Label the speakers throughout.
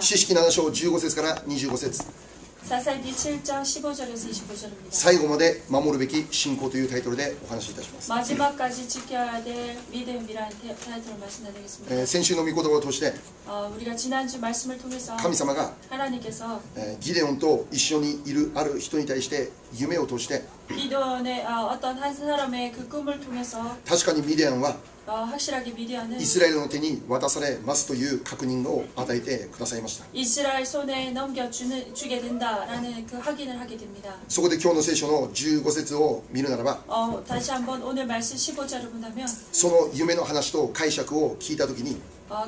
Speaker 1: 詩式7章15節から25節。
Speaker 2: ササリ7장 15절에서 25절입니다.
Speaker 1: 最後まで守るべき信仰というタイトルでお話しいたします。
Speaker 2: 마지막까지 지켜야 될 믿음이라는 타이틀을 말씀드리겠습니다.
Speaker 1: 先週の御言葉を通して
Speaker 2: 우리가 지난주 말씀을 통해서
Speaker 1: 神様が
Speaker 2: 하나님께서
Speaker 1: ギデオンと一緒にいるある人に対して夢を通して
Speaker 2: 기도원의 어떤 한 사람의 그 꿈을 통해서
Speaker 1: 確かにミディアンは
Speaker 2: 확실하게 미디안은
Speaker 1: イスラエルの手に渡されますという確認を与えてくださいました。
Speaker 2: 이스라엘 손에 넘겨주게 된다라는 그 확인을 하게 됩니다.
Speaker 1: そこで今日の聖書の15節を見るならば
Speaker 2: 다시 한번 오늘 말씀 15절을 본다면
Speaker 1: その夢の話と解釈を聞いたときに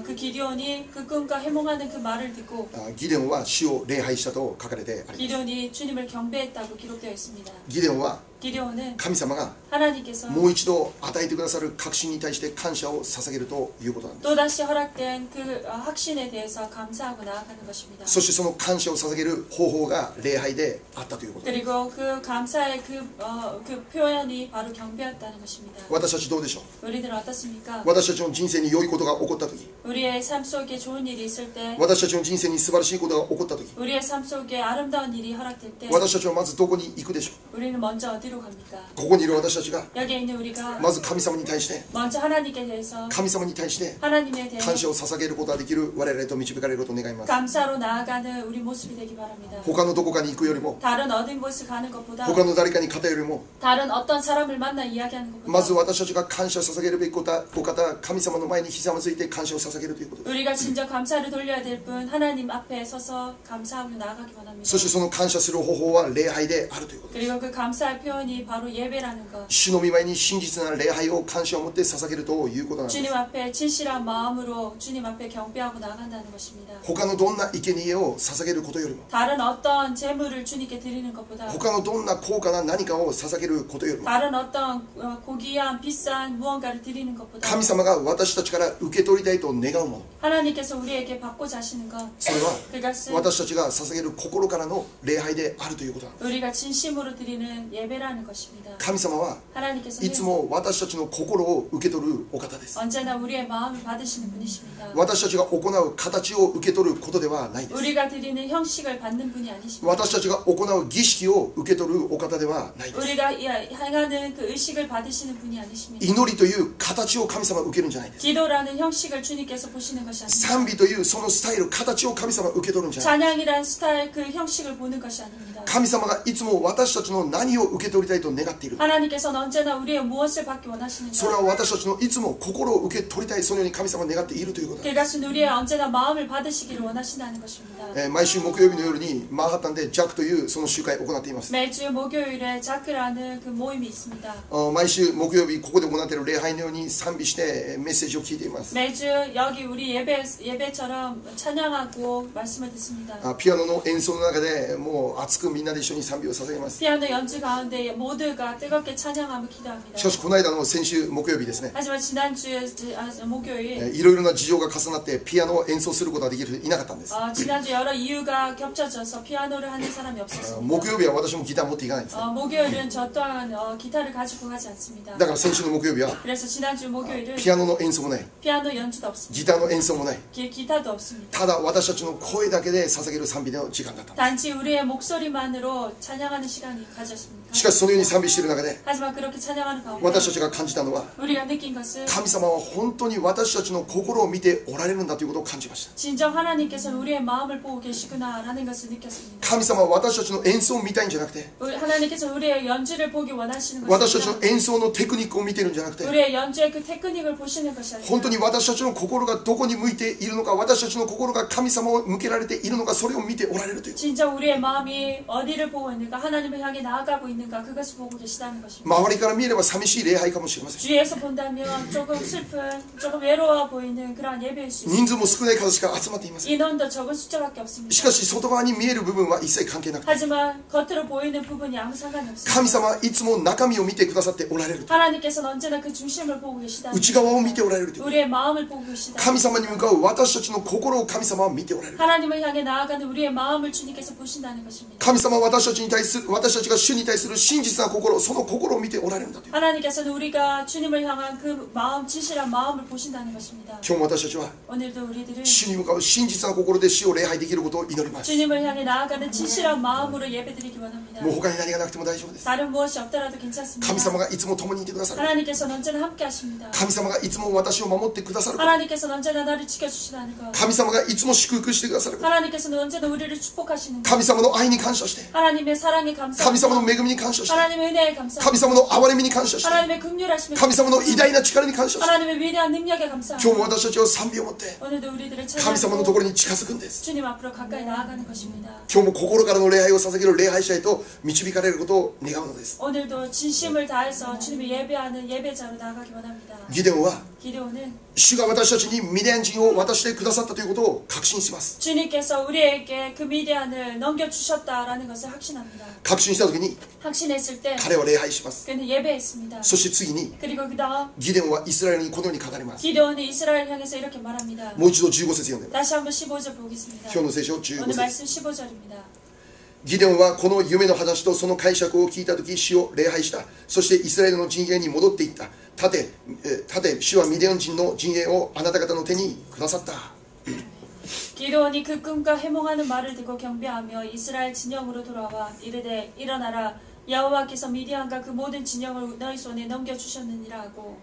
Speaker 2: 그 기드온이 그 꿈과 해몽하는 그 말을 듣고
Speaker 1: ギデオンは主を礼拝したと書かれてあります。
Speaker 2: 기드온이 주님을 경배했다고 기록되어 있습니다.
Speaker 1: ギデオンは
Speaker 2: 기드온은
Speaker 1: 神様が
Speaker 2: 하나님께서
Speaker 1: もう一度与えてくださる確信に対して感謝を捧げるということなんです。
Speaker 2: 또다시 허락된 그 확신에 대해서 감사하고 나아가는 것입니다.
Speaker 1: そしてその感謝を捧げる方法が礼拝であったということです。
Speaker 2: 그리고 그 감사의 그 표현이 바로 경배였다는 것입니다.
Speaker 1: 私たちどうでしょう。
Speaker 2: 우리들은 어떻습니까?
Speaker 1: 私たちの人生に良いことが起こったとき、
Speaker 2: 우리의 삶 속에 좋은 일이 있을 때,
Speaker 1: 私たちの人生に素晴らしいことが起こったとき、
Speaker 2: 우리의 삶 속에 아름다운 일이 허락될 때,
Speaker 1: 私たちはまずどこに行くでしょう。
Speaker 2: 우리는 먼저 어디로 갑니까?
Speaker 1: ここにいる私たちが
Speaker 2: 여기에 있는 우리가
Speaker 1: まず神様に対して
Speaker 2: 먼저 하나님께 대해서
Speaker 1: 神様に対して
Speaker 2: 하나님에 대해
Speaker 1: 感謝を捧げることができる我々と導かれることを願います。
Speaker 2: 감사로 나아가는 우리 모습이 되기 바랍니다.
Speaker 1: 他のどこかに行くよりも
Speaker 2: 다른 어딘 곳을 가는 것보다
Speaker 1: 他の誰かに語るよりも
Speaker 2: 다른 어떤 사람을 만나 이야기하는 것보다
Speaker 1: まず私たちが感謝を捧げるべきお方、神様の前にひざまずいて感謝を捧げるということです。
Speaker 2: 우리가 진짜 감사를 돌려야 될 분 하나님 앞에 서서 감사하며 나아가기 원합니다.
Speaker 1: そしてその感謝する方法は礼拝であるということです。
Speaker 2: 그리고 그 감사의 표현이 바로 예배라는 것.
Speaker 1: 主の御前に真実な礼拝を感謝を持って捧げるということなんです。
Speaker 2: 주님 앞에 진실한 마음으로 주님 앞에 경배하고 나간다는 것입니다.
Speaker 1: 他のどんな生贄を捧げることよりも
Speaker 2: 다른 어떤 제물을 주님께 드리는 것보다
Speaker 1: 他のどんな高価な何かを捧げることよりも
Speaker 2: 다른 어떤 고귀한 비싼 무언가를 드리는 것보다
Speaker 1: 神様が私たちから受け取りたいと願うもの
Speaker 2: 하나님께서 우리에게 받고자 하시는 것
Speaker 1: それは
Speaker 2: 그것은
Speaker 1: 私たちが捧げる心からの礼拝であるということなんです。
Speaker 2: 우리가 진심으로 드리는 예배라는 것입니다.
Speaker 1: 神様は
Speaker 2: 하나님께서는
Speaker 1: いつも私たちの心を受け取るお方です。
Speaker 2: 언제나 우리의 마음을 받으시는 분이십니다.
Speaker 1: 私たちが行う形を受け取ることではないです。
Speaker 2: 우리가 드리는 형식을 받는 분이 아니십니다.
Speaker 1: 私たちが行う儀式を受け取るお方ではないです。
Speaker 2: 우리가 행하는 그 의식을 받으시는 분이 아니십니다.
Speaker 1: 祈りという形を神様が受けるんじゃないです。
Speaker 2: 기도라는 형식을 주님께서 보시는 것이 아닙니다.
Speaker 1: 賛美というそのスタイル、形を神様が受け取るんじゃない。
Speaker 2: 찬양이란 스타일 그 형식을 보는 것이 아닙니다.
Speaker 1: 神様がいつも私たちの何を受け取りたいと願っている。
Speaker 2: 하나님께서는 언제나 우리의 무엇을 받기
Speaker 1: それ
Speaker 2: 원하시는가?
Speaker 1: は私たちのいつも心を受け取りたい、そのように神様が願っているということです。
Speaker 2: 그것은 우리의 언제나 마음을 받으시기를 원하신다는 것입니다.
Speaker 1: 毎週木曜日の夜にマンハッタンでジャックというその集会を行っています。
Speaker 2: 매주 목요일에 자크라는 그 모임이 있습니다.
Speaker 1: 毎週木曜日ここで行っている礼拝のように賛美してメッセージを聞いています。
Speaker 2: 매주 여기 우리 예배처럼 찬양하고 말씀을 듣습니다.
Speaker 1: ピアノの演奏の中でもう熱くみんなで一緒に賛美を捧げます。
Speaker 2: 피아노 연주 가운데 모두가 뜨겁게 찬양하며 기도합니다.
Speaker 1: しかしこの間の先週木曜日ですね、
Speaker 2: 하지만 지난주에 목요일
Speaker 1: いろいろな事情が重なってピアノを演奏することができる人いなかったんです。
Speaker 2: 지난주 여러 이유가 겹쳐져서 피아노를 하는 사람이 없었습니다.
Speaker 1: 木曜日は私もギター持っていかないんです。
Speaker 2: 목요일은 저 또한 기타를 가지고 가지 않습니다.
Speaker 1: だから先週の木曜日は
Speaker 2: 그래서 지난주 목요일은
Speaker 1: ピアノの演奏もない、
Speaker 2: 피아노 연주도 없습니다.
Speaker 1: ギターの演奏もない、
Speaker 2: 기타도 없습니다.
Speaker 1: ただ私たちの声だけで捧げる賛美の時間だった。
Speaker 2: 단지 우리의 목소리만으로 찬양하는 시간이 가졌습니다.
Speaker 1: しかしそのように賛美している中で
Speaker 2: 하지만 그렇게 찬양하는 가운데
Speaker 1: 私たちが感じたのは、
Speaker 2: 우리가 느낀 것은
Speaker 1: 神様は本当に私たちの心を見ておられるんだということを感じました。
Speaker 2: 진정 하나님께서는 우리의 마음을 보고 계시구나라는 것을 느꼈습니다.
Speaker 1: 神様は私たちの演奏を見たいんじゃなくて、
Speaker 2: 하나님께서 우리의 연주를 보기 원하시는
Speaker 1: 私たち
Speaker 2: 것이
Speaker 1: の演奏のテクニックを見ているんじゃなくて、
Speaker 2: 우리의 연주의 그 테크닉을 보시는 것이 아니라
Speaker 1: 本当に私たちの心がどこに向いているのか、私たちの心が神様を向けられているのか、それを見ておられるという。
Speaker 2: 진짜 우리의 마음이 어디를 보고 있는가, 하나님을 향해 나아가고 있는가, 그것을 보고 계시다는 것입니다.
Speaker 1: 周りから見れば寂しい礼拝かもしれません。
Speaker 2: 주위에서 본다면 조금 슬픈, 조금 외로워 보이는 그러한 예배일 수
Speaker 1: 人
Speaker 2: 있습니다.
Speaker 1: 数も少ない数しか集まっていません。
Speaker 2: 인원도 적은 숫자밖에 없습니다.
Speaker 1: しかし外側に見える部分は一切関係なくて、
Speaker 2: 하지만 겉으로 보이는 부분이 아무 상관이 없습니다.
Speaker 1: 神様はいつも中身を見てくださっておられると。
Speaker 2: 하나님께서는 언제나 그 중심을 보고 계시다.
Speaker 1: 内側を見ておられるという。
Speaker 2: 우리의 마음을 보고 계시다.
Speaker 1: 神様に向かう私たちの心を神様は見ておられる。
Speaker 2: 하나님을 향해 나아가는 우리의 마음을 주님께서 보신다는 것입니다.
Speaker 1: 神様は私たちが主に対する真実な心、その心を見ておられるんだという。
Speaker 2: 하나님께서는 우리가 주님을 향한 그 마음, 진실한 마음을 보신다는 것입니다.
Speaker 1: 今日も私たちは
Speaker 2: 오늘도 우리들은
Speaker 1: 主に向かう真実な心で主を礼拝できることを祈ります。
Speaker 2: 주님을 향해 나아가는 진실한 마음으로 예배드리기 원합니다.
Speaker 1: もう他に何がなくても大丈夫です。
Speaker 2: 다른 무엇이 없더라도 괜찮습니다.
Speaker 1: 神様がいつも共にいてくださる。
Speaker 2: 하나님께서는 언제나 함께 하십니다.
Speaker 1: 神様がいつも私を守ってくださる。
Speaker 2: 하나님께서는 언제나 나를 지켜주시다는 것.
Speaker 1: 神様がいつも祝福してくださる。
Speaker 2: 하나님께서는 언제나 우리를 축복하시는 것.
Speaker 1: 神様の愛に感謝して、
Speaker 2: 하나님의 사랑에
Speaker 1: 神
Speaker 2: 감사합니다.
Speaker 1: 様の恵みに感謝して、
Speaker 2: 하나님의 은혜에 감사합니다.
Speaker 1: 神様の憐れみに感謝して、
Speaker 2: 하나님의 긍휼하심에
Speaker 1: 神様の偉
Speaker 2: 감사합니다.
Speaker 1: 大な力に感謝して、
Speaker 2: 하나님의 위대한 능력에
Speaker 1: 今日
Speaker 2: 감사합니다.
Speaker 1: も私たちは賛美を持って
Speaker 2: 오늘도 우리들을
Speaker 1: 神様のとこ
Speaker 2: 찬양하고
Speaker 1: ろに近づくんです。
Speaker 2: 주님 앞으로 가까이 나아가는 것입니다.
Speaker 1: 今日も心からの礼拝を捧げる礼拝者へと導かれることを願うのです。
Speaker 2: 오늘도 진심을 다해서 주님을 예배하는 예배자로 나아가기 원합니다.
Speaker 1: ギデオンは
Speaker 2: 기도는
Speaker 1: 主が私たちにミディアン人を渡してくださったということを確信します。
Speaker 2: 주님께서 우리에게 그 미디안을 넘겨주셨다라는 것을 확신합니다.
Speaker 1: 確信した時に
Speaker 2: 확신했을 때
Speaker 1: 彼は礼拝します。
Speaker 2: 그는 예배했습니다.
Speaker 1: そして次に
Speaker 2: 그리고 그 다음
Speaker 1: ギデオンはイスラエルにこのように語ります。
Speaker 2: 기도원이 이스라엘 향해서 이렇게 말합니다.
Speaker 1: もう一度15節読んでます。
Speaker 2: 다시 한번 15절 보겠습니다.
Speaker 1: 今日の聖書15
Speaker 2: 오늘
Speaker 1: 節。
Speaker 2: 말씀 15절입니다.
Speaker 1: ギデオンはこの夢の話とその解釈を聞いたとき主を礼拝した。そしてイスラエルの陣営に戻っていった。立て主はミディアン人の陣営をあなた方の手にくださった。
Speaker 2: 기도원이 그 꿈과 해몽하는 말을 듣고 경배하며 이스라엘 진영으로 돌아와 이르되 일어나라 여호와께서 미디안과 그 모든 진영을 너희 손에 넘겨주셨느니라 하고.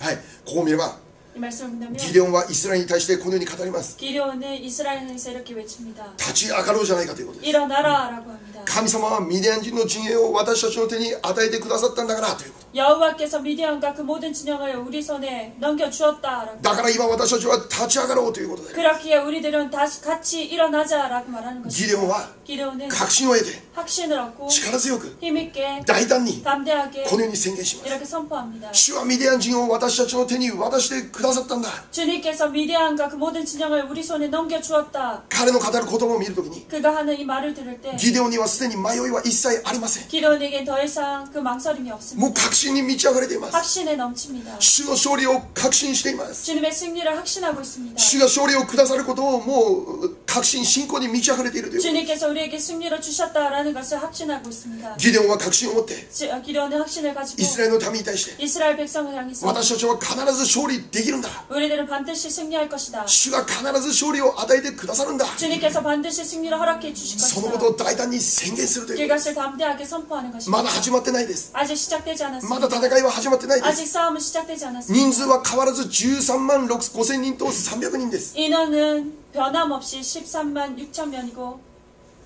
Speaker 1: はい、ここを見れば
Speaker 2: 이 말씀을 본다면
Speaker 1: ギデオンはイスラエルに対してこのように語ります。
Speaker 2: 기도원은 이스라엘 향해서 이렇게 외칩니다.
Speaker 1: 立ち上がろうじゃないかということです。
Speaker 2: 일어나라라고 합니다.
Speaker 1: 神様はミディアン人の陣営を私たちの手に与えてくださったんだからということ。
Speaker 2: 여호와께서 미디안과 그 모든 진영을 우리 손에 넘겨주었다라고.
Speaker 1: だから今私たちは立ち上がろうということで、
Speaker 2: 그렇기에 우리들은 다시 같이 일어나자라고 말하는
Speaker 1: ギデオン
Speaker 2: 것입니다.
Speaker 1: は
Speaker 2: 기도원은
Speaker 1: 確信を得て
Speaker 2: 확신을 얻고
Speaker 1: 力強く
Speaker 2: 힘있게
Speaker 1: 大胆に
Speaker 2: 담대하게
Speaker 1: このように宣言します。
Speaker 2: 이렇게 선포합니다.
Speaker 1: 主はミディアン人を私たちの手に渡してくださったんだ。
Speaker 2: 주님께서 미디안과 그 모든 진영을 우리 손에 넘겨주었다.
Speaker 1: 彼の語る言葉を見るときに
Speaker 2: 그가 하는 이 말을 들을 때
Speaker 1: ギデオンにはすでに迷いは一切ありません。
Speaker 2: 기도원에게 더 이상 그 망설임이
Speaker 1: も
Speaker 2: 없습니다.
Speaker 1: う確信に満ち溢れています。
Speaker 2: 확신에 넘칩니다.
Speaker 1: 主の勝利を確信しています。
Speaker 2: 주님의 승리를 확신하고 있습니다.
Speaker 1: 主が勝利をくださることをもう確信信仰に満ち溢れているということ。
Speaker 2: 주님께서 우리에게 승리를 주셨다라는 것을 확신하고 있습니다.
Speaker 1: ギデオンは確信を持って
Speaker 2: 기도원은 확신을 가지고
Speaker 1: イスラエルの民に対して
Speaker 2: 이스라엘 백성을 향해서
Speaker 1: 私たちは必ず勝利できるんだ。
Speaker 2: 우리들은 반드시 승리할 것이다.
Speaker 1: 主が必ず勝利を与えてくださるんだ。
Speaker 2: 주님께서 반드시 승리를 허락해 주실
Speaker 1: その
Speaker 2: 것이다.
Speaker 1: ことを大胆に宣言するということです。
Speaker 2: 그것을 담대하게 선포하는
Speaker 1: ま
Speaker 2: 것입니다.
Speaker 1: だ始まってないです。
Speaker 2: 아직 시작되지
Speaker 1: ま
Speaker 2: 않았습니다.
Speaker 1: だ戦いは始まってないです。
Speaker 2: 아직 싸움은 시작되지 않았습니다.
Speaker 1: 人数は変わらず13万5千人と300人です。
Speaker 2: 인원은 변함없이 13만 6천 명이고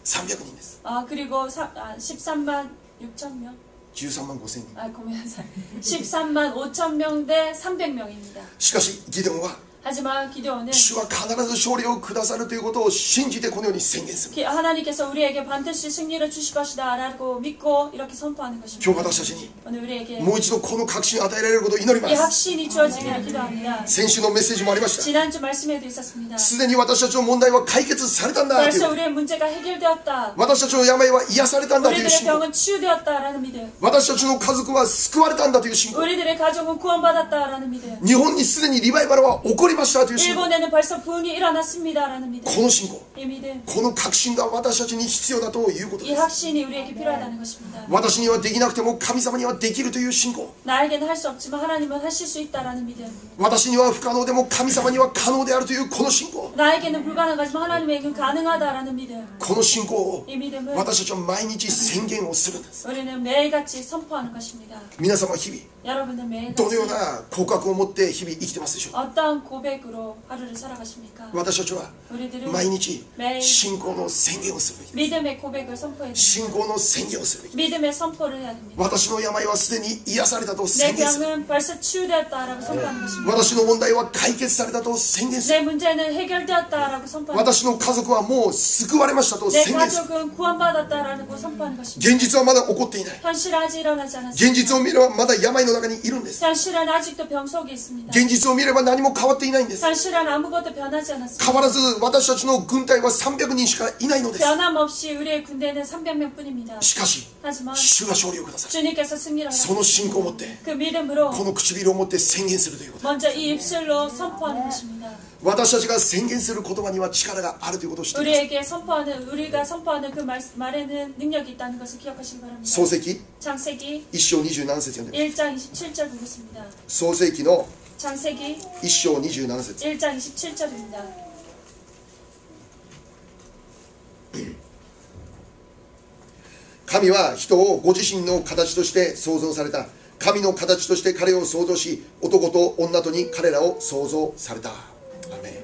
Speaker 1: 300人です。
Speaker 2: 그리고 13만 6천 명.
Speaker 1: 13万5千人。
Speaker 2: 고민하세요. 13만 5천 명 대 300명입니다.
Speaker 1: しかしギデオンは
Speaker 2: 하지만 기도원은
Speaker 1: 主は必ず勝利をくださるということを信じてこのように宣言する。
Speaker 2: 하나님께서 우리에게 반드시 승리를 주실 것이다 라고 믿고 이렇게 선포하는
Speaker 1: 今日
Speaker 2: 것입니다.
Speaker 1: 私たちに
Speaker 2: 오늘 우리에게
Speaker 1: もう一度この確信を与えられることを祈りま
Speaker 2: 이
Speaker 1: す。
Speaker 2: 확신이 주어지기를 기도합니다.
Speaker 1: 先週のメッセージもありました。
Speaker 2: 지난주 말씀에도 있었습니다.
Speaker 1: すでに私たちの問題は解決されたんだとい
Speaker 2: 벌써
Speaker 1: う。
Speaker 2: 우리의 문제가 해결되었다.
Speaker 1: 私たちの病は癒されたんだという
Speaker 2: 우리들의
Speaker 1: 信仰。
Speaker 2: 병은 치유되었다라는 믿음.
Speaker 1: 私たちの家族は救われたんだという信仰。
Speaker 2: 우리들의 가족은 구원받았다라는 믿음.
Speaker 1: 日本にすでにリバイバルは起こりましたという信仰。
Speaker 2: 일본에는 벌써 부흥이 일어났습니다라는 믿음.
Speaker 1: この信仰、
Speaker 2: 이 믿음.
Speaker 1: この確信が私たちに必要だということ
Speaker 2: 이
Speaker 1: です。
Speaker 2: 확신이 우리에게 필요하다는 것입니다.
Speaker 1: 私にはできなくても神様にはできるという信仰。
Speaker 2: 나에게는 할 수 없지만 하나님은 하실 수 있다라는 믿음.
Speaker 1: 私には不可能でも神様には可能であるというこの信仰。
Speaker 2: 나에게는 불가능하지만 하나님에게는 가능하다라는 믿음.
Speaker 1: この信仰を
Speaker 2: 이 믿음을
Speaker 1: 私たちは毎日宣言をするんです。
Speaker 2: 우리는 매일같이 선포하는 것입니다.
Speaker 1: 皆様日々
Speaker 2: 여러분은 매일같이
Speaker 1: どのような告白を持って日々生きてますでしょうか。
Speaker 2: 어떠한 고백으로 하루를 살아가십니까?
Speaker 1: 私たちは
Speaker 2: 우리들은
Speaker 1: 毎日
Speaker 2: 매일
Speaker 1: 信仰の宣言をするべきです。
Speaker 2: 믿음의 고백을 선포해야 됩니다.
Speaker 1: 信仰の宣言をするべきです。
Speaker 2: 믿음의 선포를 해야 됩니다.
Speaker 1: 私の病はすでに癒されたと
Speaker 2: 내
Speaker 1: 宣言する。
Speaker 2: 병은 벌써 치유되었다라고 선포하는 것입니다.
Speaker 1: 私の問題は解決されたと宣言する。
Speaker 2: 내 문제는 해결되었다라고 선포하는
Speaker 1: 私の家族はもう救われましたと
Speaker 2: 내
Speaker 1: 宣言する。
Speaker 2: 가족은 구원받았다라고 선포하는 것입니다.
Speaker 1: 現実はまだ起こっていない。
Speaker 2: 현실은 아직 일어나지 않았습니다.
Speaker 1: 現実を見ればまだ病の中にいるんです。
Speaker 2: 현실은 아직도 병 속에 있습니다.
Speaker 1: 現実を見れば何も変わっていない。ないんです。
Speaker 2: 사실은 아무것도 변하지
Speaker 1: 変
Speaker 2: 않았습니다.
Speaker 1: わらず私たちの軍隊は300人しかいないのです。
Speaker 2: 변함없이 우리의 군대는 300명뿐입니다.
Speaker 1: しかし
Speaker 2: 하지만
Speaker 1: 主が勝利をください。
Speaker 2: 주님께서 승리를
Speaker 1: その
Speaker 2: 하셨습니다.
Speaker 1: 信仰を持って
Speaker 2: 그 믿음으로
Speaker 1: この唇を持って宣言するということ。
Speaker 2: 먼저 이 입술로 선포하는 것입니다.
Speaker 1: 私たちが宣言する言葉には力があるということを知っています。
Speaker 2: 우리가 선포하는 그 말에는 능력이 있다는 것을 기억하시기 바랍니다.
Speaker 1: 創世記
Speaker 2: 창세기
Speaker 1: 1章27節読んでください。
Speaker 2: 1장 27절 보겠습니다.
Speaker 1: 創世記の
Speaker 2: 창세기
Speaker 1: 1章27節。
Speaker 2: 1장 27절입니다.
Speaker 1: 神は人をご自身の形として創造された。神の形として彼を創造し、男と女とに彼らを創造された。アーメン。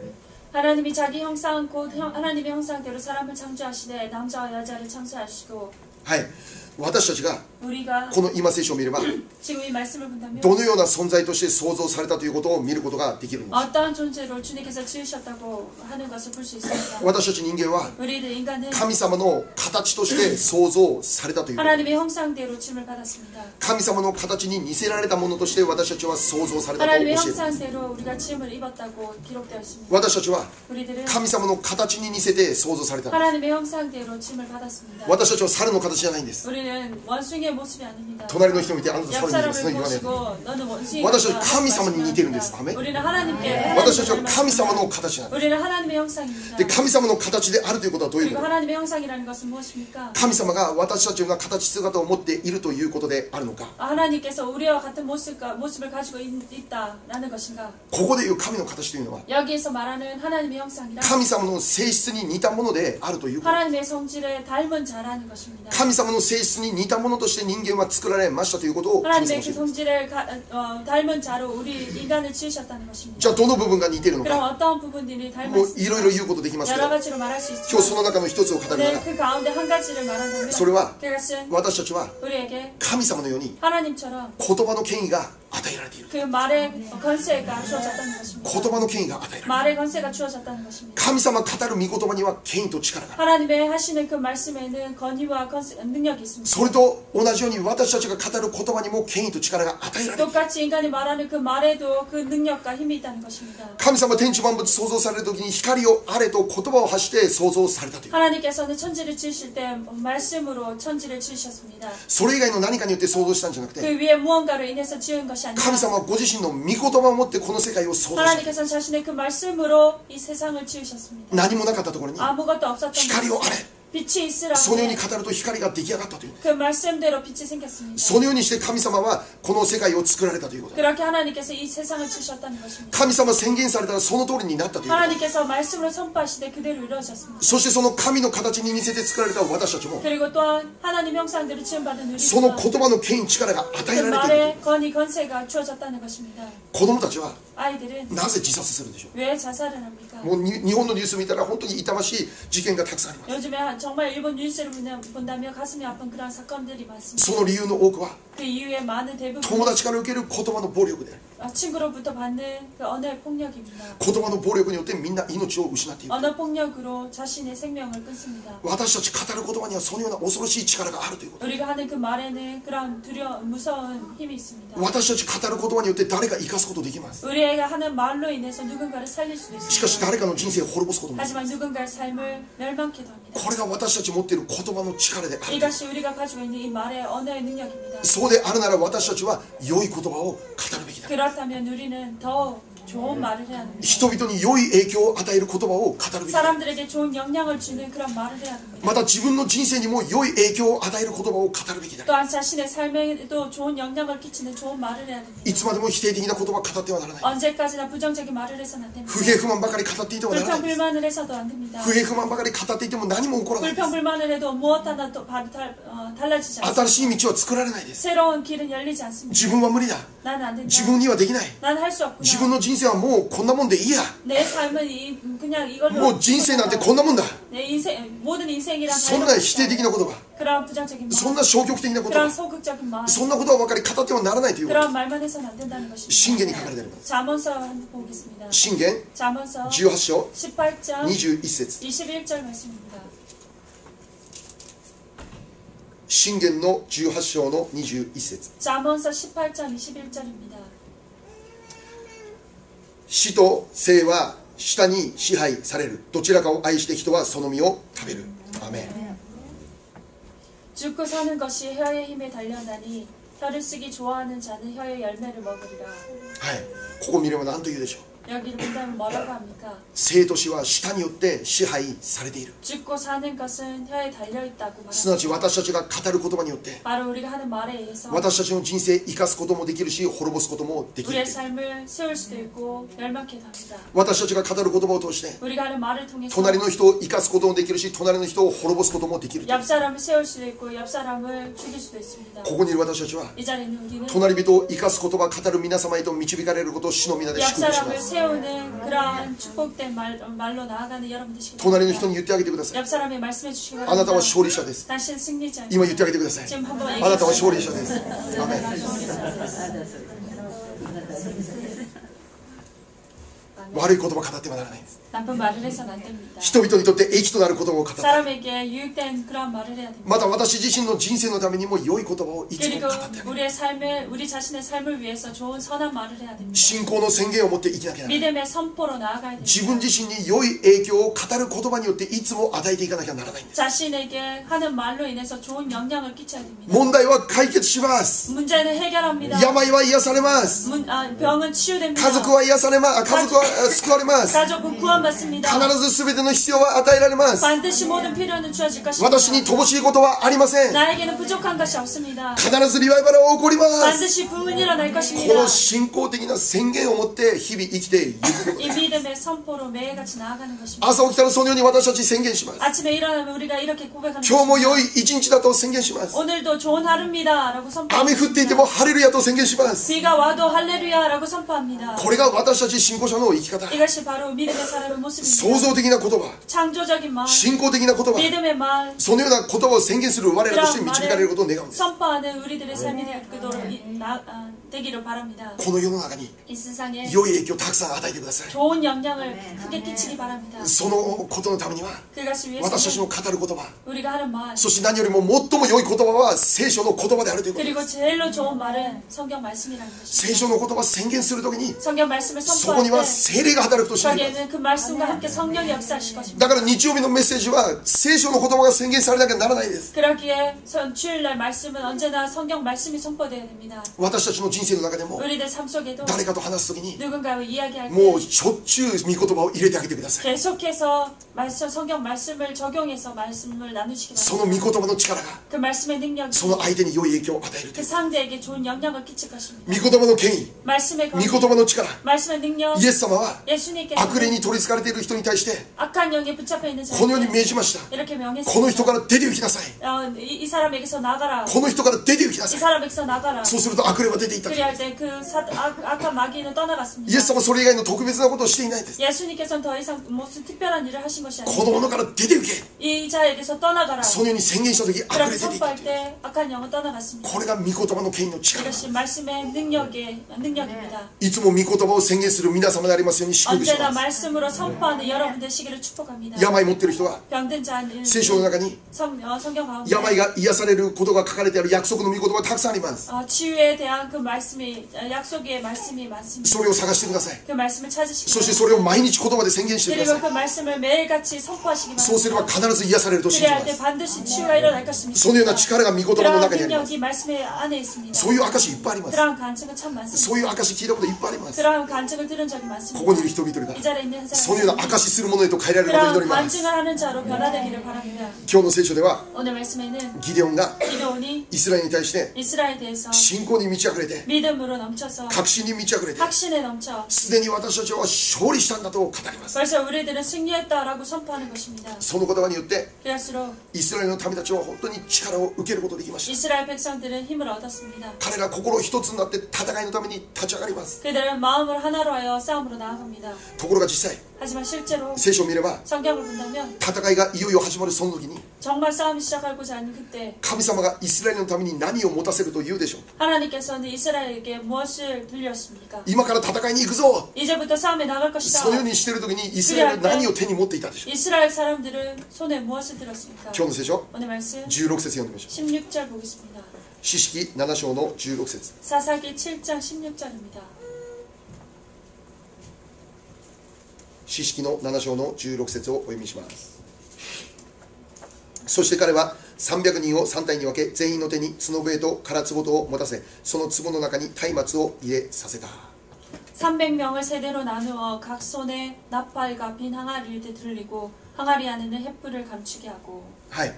Speaker 2: 하나님이 자기 형상 곧 하나님의 형상대로 사람을 창조하시되 남자와 여자를 창조하시고
Speaker 1: はい、私たちが
Speaker 2: 우리가
Speaker 1: この今聖書を見れば
Speaker 2: 지금 이 말씀을 본다면
Speaker 1: どのような存在として創造されたということを見ることができるんです。
Speaker 2: 어떠한 존재로 주님께서 지으셨다고 하는 것을 볼 수 있습니다.
Speaker 1: 私たち人間は
Speaker 2: 우리들 인간은
Speaker 1: 神様の形として創造されたということ。
Speaker 2: 하나님의 형상대로 지음을 받았습니다.
Speaker 1: 神様の形に似せられたものとして私たちは創造されたと教え
Speaker 2: 하나님의
Speaker 1: ています。
Speaker 2: 형상대로 우리가 지음을 입었다고 기록되어 있습니다.
Speaker 1: 私たちは
Speaker 2: 우리들은
Speaker 1: 神様の形に似せて創造されたんです。
Speaker 2: 하나님의 형상대로 지음을 받았습니다.
Speaker 1: 私たちは猿の形じゃないんです。
Speaker 2: 우리는 원숭이의 모습이 아닙니다.
Speaker 1: 隣の人を見てあなた
Speaker 2: 옆
Speaker 1: 猿に似てる。そ
Speaker 2: 사람을
Speaker 1: の言わない。
Speaker 2: 보시고 너는 원숭이가
Speaker 1: 私たちは神様に似てるんです。アメン。
Speaker 2: 우리는 하나님께
Speaker 1: 私たちは神様の形なんです。
Speaker 2: 우리는 하나님의 형상입니다.
Speaker 1: で、神様の形であるということはどういうこ
Speaker 2: 그리고
Speaker 1: と？
Speaker 2: 하나님의 형상이라는 것은 무엇입니까?
Speaker 1: 神様が私たちのような形姿を持っているということであるのか。
Speaker 2: 하나님께서 우리와 같은 모습을 가지고 있다라는 것인가?
Speaker 1: ここでいう神の形というのは
Speaker 2: 여기에서 말하는 하나님의 형상이란
Speaker 1: 神様の性質に似たものであるということ。
Speaker 2: 하나님의 성질에 닮은 자라는 것입니다.
Speaker 1: 神様の性質に似たものとして人間は作られましたということを神様
Speaker 2: 하나님의
Speaker 1: は教
Speaker 2: 그
Speaker 1: えています。
Speaker 2: 성질에 닮은 자로 우리 인간을 지으셨다는
Speaker 1: じ
Speaker 2: 것입니다.
Speaker 1: ゃあどの部分が似ているの
Speaker 2: 그럼
Speaker 1: か。
Speaker 2: 어떤 부분들이 닮아
Speaker 1: もういろいろ
Speaker 2: 있습니까?
Speaker 1: 言うことできますけ
Speaker 2: 여러
Speaker 1: ど、
Speaker 2: 가지로 말할 수
Speaker 1: 今日そ
Speaker 2: 있지만
Speaker 1: の中の一つを語るな
Speaker 2: 네,
Speaker 1: ら、
Speaker 2: 그 가운데 한 가지를 말한다면
Speaker 1: それは
Speaker 2: 그것은
Speaker 1: 私たちは
Speaker 2: 우리에게
Speaker 1: 神様のように
Speaker 2: 하나님처럼
Speaker 1: 言葉の権威が与えられている。
Speaker 2: 그 말의 건세가 주어졌다는 것입니다.
Speaker 1: 言葉の権威が与えられる。
Speaker 2: 말의 건세가 주어졌다는 것입니다.
Speaker 1: 神様語る御言葉には権威と力がある。
Speaker 2: 하나님의 하시는 그 말씀에는 권위와 능력이 있습니다.
Speaker 1: それと同じように私たちが語る言葉にも権威と力が与えられる。
Speaker 2: 똑같이 인간이 말하는 그 말에도 그 능력과 힘이 있다는 것입니다.
Speaker 1: 神様天地万物創造される時に光をあれと言葉を発して創造されたという。
Speaker 2: 하나님께서는 천지를 지으실 때 말씀으로 천지를 지으셨습니다.
Speaker 1: それ以外の何かによって創造したんじゃなく
Speaker 2: 그
Speaker 1: て、
Speaker 2: 위에 무언가로 인해서 지은 것이 아니라
Speaker 1: 神様はご自身の御言葉を持ってこの世界を創造した。
Speaker 2: 하나님께서는 자신의 그 말씀으로 이 세상을 지으셨습니다.
Speaker 1: 何もなかったところに
Speaker 2: 아무것도 없었던
Speaker 1: 光をあれ。
Speaker 2: 빛이 있으라
Speaker 1: そのように語ると光が出来上がったという。
Speaker 2: 그 말씀대로 빛이 생겼습니다.
Speaker 1: そのようにして神様はこの世界を作られたということ。
Speaker 2: 그렇게 하나님께서 이 세상을 지으셨다는 것입니다.
Speaker 1: 神様宣言されたらその通りになったということ。
Speaker 2: 하나님께서 말씀으로 선포하시되 그대로 이루어졌습니다.
Speaker 1: そしてその神の形に似せて作られた私たちも
Speaker 2: 그리고 또한 하나님 형상대로 지음받은
Speaker 1: その
Speaker 2: 우리가
Speaker 1: 言葉の権威力が与
Speaker 2: 그
Speaker 1: えられている。
Speaker 2: 말의 권위 건세가 주어졌다는 것입니다.
Speaker 1: 子供たちは
Speaker 2: 아이들은
Speaker 1: なぜ自殺するんでしょ
Speaker 2: 왜 자살을 합니까?
Speaker 1: う。もう日本のニュース見たら本当に痛ましい事件がたくさんあります。
Speaker 2: 요즘에 정말 일본 뉴스를 본다면 가슴이 아픈 그런 사건들이 많습니다.
Speaker 1: その理由の多くは
Speaker 2: 그 이유에 많은
Speaker 1: 友
Speaker 2: 대부분
Speaker 1: 達から受ける言葉の暴力である。
Speaker 2: 친구로부터 받는 그 언어의 폭력입니다.
Speaker 1: 言葉の暴力によってみんな命を失っている。
Speaker 2: 언어 폭력으로 자신의 생명을 끊습니다.
Speaker 1: 私たち語る言葉にはそのような恐ろしい力があるということ。
Speaker 2: 우리가 하는 그 말에는 그런 무서운 힘이 있습니다.
Speaker 1: 私たち語る言葉によって誰か生かすことできます。
Speaker 2: 우리가 하는 말로 인해서 누군가를 살릴 수도
Speaker 1: しかし
Speaker 2: 있습니다.
Speaker 1: 誰かの人生を滅ぼすこともできま
Speaker 2: 하지만 누군가의 삶을 멸망케도 합니다.
Speaker 1: す。これが私たち持っている言葉の力である。
Speaker 2: 이것이 우리가 가지고 있는 이 말의 언어의 능력입니다.
Speaker 1: そうであるなら私たちは良い言葉を語るべきだ。
Speaker 2: 그렇다면 우리는 더 좋은 말을 해야 합니다.
Speaker 1: 人々に良い影響を与える言葉を語るべきだ。
Speaker 2: 사람들에게 좋은 영향을 주는 그런 말을 해야 합니다.
Speaker 1: また自分の人生にも良い影響を与える言葉を語るべきだ。
Speaker 2: 또한 자신의 삶에도 좋은 영향을 끼치는 좋은 말을 해야 됩니다.
Speaker 1: いつまでも否定的な言葉を語ってはならない。
Speaker 2: 언제까지나 부정적인 말을 해서는 안 됩니다.
Speaker 1: 不平不満ばかり語っていてはならない。
Speaker 2: 불평불만을 해서도 안 됩니다.
Speaker 1: 不平不満ばかり語っていても何も起こらない。
Speaker 2: 불평불만을 해도 무엇 하나 또 달라지지 않습니다.
Speaker 1: 新しい道は作られないです。
Speaker 2: 새로운 길은 열리지 않습니다.
Speaker 1: 自分は無理だ。
Speaker 2: 나는 안 된다.
Speaker 1: 自分にはできない。
Speaker 2: 난 할 수
Speaker 1: 自分
Speaker 2: 없구나.
Speaker 1: の人生はもうこんなもんでいいや。
Speaker 2: 내 삶은 그냥 이걸로
Speaker 1: もう人生なんてこんなもんだ。
Speaker 2: 내 인생 모든 인생이란
Speaker 1: そんな否定的な言葉、
Speaker 2: 그런 부정적인
Speaker 1: そん
Speaker 2: 말,
Speaker 1: な消極的な言
Speaker 2: 그런
Speaker 1: 葉、
Speaker 2: 소극적인 말,
Speaker 1: そんな言葉ばかり語ってはならないということ。
Speaker 2: 그런 말만 해서는 안 된다는 것입니다.
Speaker 1: 信玄に書かれているものです。
Speaker 2: 잠언서 한번 보겠습니다.
Speaker 1: 信玄
Speaker 2: 잠언서
Speaker 1: 18章
Speaker 2: 18장
Speaker 1: 21節。
Speaker 2: 21절 말씀입니다.
Speaker 1: 信玄の18章の21節。
Speaker 2: 잠언서 18장 21절입니다.
Speaker 1: 死と生は舌に支配される。どちらかを愛して人はその実を食べる。アーメン。
Speaker 2: 죽고 사는 것이 혀의 힘에 달려나니 혀를 쓰기 좋아하는 자는 혀의 열매를 먹으리라.
Speaker 1: はい、ここ見れば何と言うでしょう。
Speaker 2: 여기를 본다면 뭐라고 합니까?
Speaker 1: 生と死は舌によって支配されている。
Speaker 2: 죽고 사는 것은 혀에 달려있다고
Speaker 1: すなわち
Speaker 2: 말합니다.
Speaker 1: 私たちが語る言葉によって
Speaker 2: 바로 우리가 하는 말에 의해서
Speaker 1: 私たちの人生生かすこともできるし滅ぼすこともできる。
Speaker 2: 우리의 삶을 세울 수도 있고 멸망케 합니다.
Speaker 1: 私たちが語る言葉を通して
Speaker 2: 우리가 하는 말을 통해서
Speaker 1: 隣の人を生かすこともできるし隣の人を滅ぼすこともできる。
Speaker 2: 옆 사람을 세울 수도 있고 옆 사람을 죽일 수도 있습니다.
Speaker 1: ここにいる私たちは
Speaker 2: 이 자리에 있는 우리는
Speaker 1: 隣人を生かす言葉を語る皆様へと導かれることを主の皆で
Speaker 2: 옆
Speaker 1: 祝福しま
Speaker 2: 사람을
Speaker 1: す。
Speaker 2: 세우는 그러한 축복된 말로 나아가는 여러분 되시기
Speaker 1: 隣の
Speaker 2: 바랍니다.
Speaker 1: 人に言ってあげてください。
Speaker 2: 옆 사람에 말씀해 주시기
Speaker 1: あなたは
Speaker 2: 바랍니다.
Speaker 1: 勝利者です。
Speaker 2: 당신 승리자.
Speaker 1: 今言ってあげてください。
Speaker 2: 지금 한번
Speaker 1: あなたは
Speaker 2: 얘기해
Speaker 1: 勝利者です。アーメン。 悪い言葉を語ってはならないんです。
Speaker 2: 나쁜 말을 해서는 안 됩니다.
Speaker 1: 人々にとって益となる言葉を語って、
Speaker 2: 사람에게 유익된 그런 말을 해야 됩니다.
Speaker 1: また私自身の人生のためにも良い言葉をいつも
Speaker 2: 그리고
Speaker 1: 語ってあげる。
Speaker 2: 우리 자신의 삶을 위해서 좋은 선한 말을 해야 됩니다.
Speaker 1: 信仰の宣言を持って生きなきゃならない。
Speaker 2: 믿음의 선포로 나아가야
Speaker 1: 自分
Speaker 2: 됩니다.
Speaker 1: 自身に良い影響を語る言葉によっていつも与えていかなきゃならないんです。
Speaker 2: 자신에게 하는 말로 인해서 좋은 영향을 끼쳐야 됩니다.
Speaker 1: 問題は解決します。
Speaker 2: 문제는 해결합니다.
Speaker 1: 病は癒されます。
Speaker 2: 병은 치유됩니다.
Speaker 1: 家族は癒されます。家族は救われます。
Speaker 2: 가족은 구원받습니다.
Speaker 1: 必ず全ての必要は与えられます。
Speaker 2: 반드시 모든 필요는 주어질 것입니다.
Speaker 1: 私に乏しいことはありません。
Speaker 2: 나에게는 부족한 것이 없습니다.
Speaker 1: 必ずリバイバルは起こります。
Speaker 2: 반드시 부흥이 일어날
Speaker 1: こ
Speaker 2: 것입니다.
Speaker 1: の信仰的な宣言を持って日々生きていくこと
Speaker 2: 이
Speaker 1: です。
Speaker 2: 믿음의 선포로 매일같이 나아가는 것입니다.
Speaker 1: 朝起きたらそのように私たち宣言します。
Speaker 2: 아침에 일어나면 우리가 이렇게 고백하는
Speaker 1: 今日も
Speaker 2: 것입니다.
Speaker 1: 良い一日だと宣言します。
Speaker 2: 오늘도 좋은 하루입니다. 라고
Speaker 1: 雨降っていても
Speaker 2: 선포합니다.
Speaker 1: ハレルヤと宣言します。
Speaker 2: 비가 와도 할렐루야 라고 선포합니다.
Speaker 1: これが私たち信仰者の生き方。
Speaker 2: 이것이 바로 믿음의 사람의
Speaker 1: 創
Speaker 2: 모습입니다.
Speaker 1: 造的な言葉、
Speaker 2: 창조적인 말,
Speaker 1: 信仰的な言葉、
Speaker 2: 믿음의 말,
Speaker 1: そのような言葉を宣言する我らとして
Speaker 2: 그런
Speaker 1: 導かれることを願うんで
Speaker 2: 말을
Speaker 1: す。
Speaker 2: 선포하는 우리들의 삶이 되기를 바랍니다.
Speaker 1: この世の中に
Speaker 2: 이 세상에
Speaker 1: 良い影響をたくさん与えてください。
Speaker 2: 좋은 영향을 크게 끼치기 바랍니다.
Speaker 1: そのことのためには
Speaker 2: 그것을
Speaker 1: 私たちの
Speaker 2: 위해서
Speaker 1: 語る言葉、
Speaker 2: 우리가 하는 말,
Speaker 1: そして何よりも最も良い言葉は聖書の言葉であるということで
Speaker 2: 그리고
Speaker 1: す。
Speaker 2: 제일로 좋은 말은 성경 말씀이라는
Speaker 1: 聖
Speaker 2: 것입니다.
Speaker 1: 書の言葉を宣言するときに
Speaker 2: 성경 말씀을
Speaker 1: そこに
Speaker 2: 선포할
Speaker 1: は
Speaker 2: 때
Speaker 1: 聖霊が働くと信じます。
Speaker 2: 거기에는 그 말씀과 함께 성령이 역사하실 것입니다.
Speaker 1: だから日曜日のメッセージは聖書の言葉が宣言されなきゃならないです。
Speaker 2: 그러기에 주일날 말씀은 언제나 성경 말씀이 선포되어야 됩니다.
Speaker 1: 私たちの人生の中でも
Speaker 2: 우리들 삶 속에도
Speaker 1: 誰かと話すときに
Speaker 2: 누군가와 이야기할
Speaker 1: もう
Speaker 2: 때
Speaker 1: しょっちゅう御言葉を入れてあげてください。
Speaker 2: 계속해서 성경 말씀을 적용해서 말씀을 나누시기
Speaker 1: その御
Speaker 2: 바랍니다.
Speaker 1: 言葉の力が
Speaker 2: 그 말씀의 능력이
Speaker 1: その相手に良い影響を与えると
Speaker 2: 그
Speaker 1: いう。
Speaker 2: 상대에게 좋은 영향을 끼칠 것입니다.
Speaker 1: 御言葉の権威、
Speaker 2: 말씀의
Speaker 1: 御
Speaker 2: 권위,
Speaker 1: 言葉の力、
Speaker 2: 말씀의 능력,
Speaker 1: イエス様は
Speaker 2: 예수님께서
Speaker 1: 悪霊に取り憑かれている人に対して
Speaker 2: 악한 영에 붙잡혀 있는
Speaker 1: このように
Speaker 2: 자에게
Speaker 1: 命じました。
Speaker 2: 이렇게
Speaker 1: この
Speaker 2: 명했습니다.
Speaker 1: 人から出て行きなさい。
Speaker 2: 이 사람에게서 나가라.
Speaker 1: この人から出て行きな
Speaker 2: 이
Speaker 1: さい。
Speaker 2: 사람에게서 나가라.
Speaker 1: そうすると悪霊は出ていった。イ
Speaker 2: 그리할 때 그 악한 마귀는 떠나갔습니다.
Speaker 1: エス様はそれ以外の特別なことをしていないです。
Speaker 2: 예수님께서는 더 이상 무슨 특별한 일을 하신 것이
Speaker 1: この者
Speaker 2: 아닙니다.
Speaker 1: から出て行け。
Speaker 2: 이 자에게서 떠나가라.
Speaker 1: そのように宣言した時悪
Speaker 2: 그렇게
Speaker 1: 霊出ていった。
Speaker 2: 선포할 때 악한 영은 떠나갔습니다.
Speaker 1: これが御言葉の権威の力。
Speaker 2: 이것이 말씀의 능력입니다.
Speaker 1: いつも御言葉を宣言する皆様でありますように祝福し
Speaker 2: 언제나
Speaker 1: ます。
Speaker 2: 말씀으로 선포하는 여러분 되시기를 축복합니다.
Speaker 1: 病持っている人は
Speaker 2: 병든 자는
Speaker 1: 聖書の中に
Speaker 2: 성경 가운데
Speaker 1: 病が癒されることが書かれてある約束の御言葉がたくさんあります。
Speaker 2: 치유에 대한 그 말씀이 약속의 말씀이 많습니다.
Speaker 1: それを探してください。
Speaker 2: 그 말씀을 찾으시기
Speaker 1: そしてそれを毎日言葉で宣言してくだ
Speaker 2: 그리고
Speaker 1: さい。
Speaker 2: 그 말씀을 매일같이 선포하시기
Speaker 1: そうすれ
Speaker 2: 바랍니다.
Speaker 1: ば必ず癒されると信じま
Speaker 2: 그래야 때
Speaker 1: す。
Speaker 2: 반드시 치유가 일어날 것입니다.
Speaker 1: そのような力が御言葉の
Speaker 2: 그러한
Speaker 1: 中にあります。
Speaker 2: 능력이 말씀의 안에 있습니다.
Speaker 1: そういう証いっぱいあります。
Speaker 2: 그러한 간증은 참 많습니다.
Speaker 1: そういう証聞いたこといっぱいあります。
Speaker 2: 그러한 간증을 들은 적이
Speaker 1: こ
Speaker 2: 많습니다.
Speaker 1: こにいる人々が
Speaker 2: 이 자리에 있는
Speaker 1: そのような
Speaker 2: 사람
Speaker 1: 証しするものへと変えられることを祈
Speaker 2: 그러한
Speaker 1: ります。
Speaker 2: 간증을 하는 자로 변화되기를 바랍니다.
Speaker 1: 今日の聖書では
Speaker 2: 오늘 말씀에는
Speaker 1: ギデオンが
Speaker 2: 기도원이
Speaker 1: イスラエルに対して
Speaker 2: 이스라엘에 대해서
Speaker 1: 信仰に満ち溢れて
Speaker 2: 믿음으로 넘쳐서
Speaker 1: 確信に満ち溢れて
Speaker 2: 확신에 넘쳐
Speaker 1: すでに私たちは勝利したんだと語ります。
Speaker 2: 벌써 우리들은 승리했다라고 선포하는 것입니다.
Speaker 1: その言葉によって
Speaker 2: 그럴수록
Speaker 1: イスラエルの民たちは本当に力を受けることができました。
Speaker 2: 이스라엘 백성들은 힘을 얻었습니다.
Speaker 1: 彼ら心一つになって戦いのために立ち上がります。
Speaker 2: 그들은 마음을 하나로 하여 싸움으로 나아갑니다.
Speaker 1: ところが実際
Speaker 2: 하지만 실제로
Speaker 1: 聖書を見れば
Speaker 2: 성경을 본다면
Speaker 1: 戦いがいよいよ始まるその時に
Speaker 2: 정말 싸움이 시작하고자 하는 그때
Speaker 1: 神様がイスラエルのために何を持たせると言うでしょう。
Speaker 2: 하나님께서는 이스라엘에게 무엇을 들렸습니까?
Speaker 1: 今から戦いに行くぞ。
Speaker 2: 이제부터 싸움에 나갈 것이다.
Speaker 1: そのようにしている時にイスラエルは何を手に持っていたでしょう。
Speaker 2: 이스라엘 사람들은 손에 무엇을 들었습니까?
Speaker 1: 今日の聖書
Speaker 2: 오늘 말씀
Speaker 1: 16節読んでみましょう。
Speaker 2: 16절 보겠습니다.
Speaker 1: 詩式7章の16節。
Speaker 2: 사사기 7장 16절입니다.
Speaker 1: 詩式の7章の16節をお読みします。そして彼は300人を3隊に分け、全員の手に角笛と空壺とを持たせ、その壺の中に松明を入れさせた。
Speaker 2: 300명을 세대로 나누어 각 손에 나팔과 빈 항아리를 들리고 항아리 안에는 횃불을 감추게 하고.
Speaker 1: はい。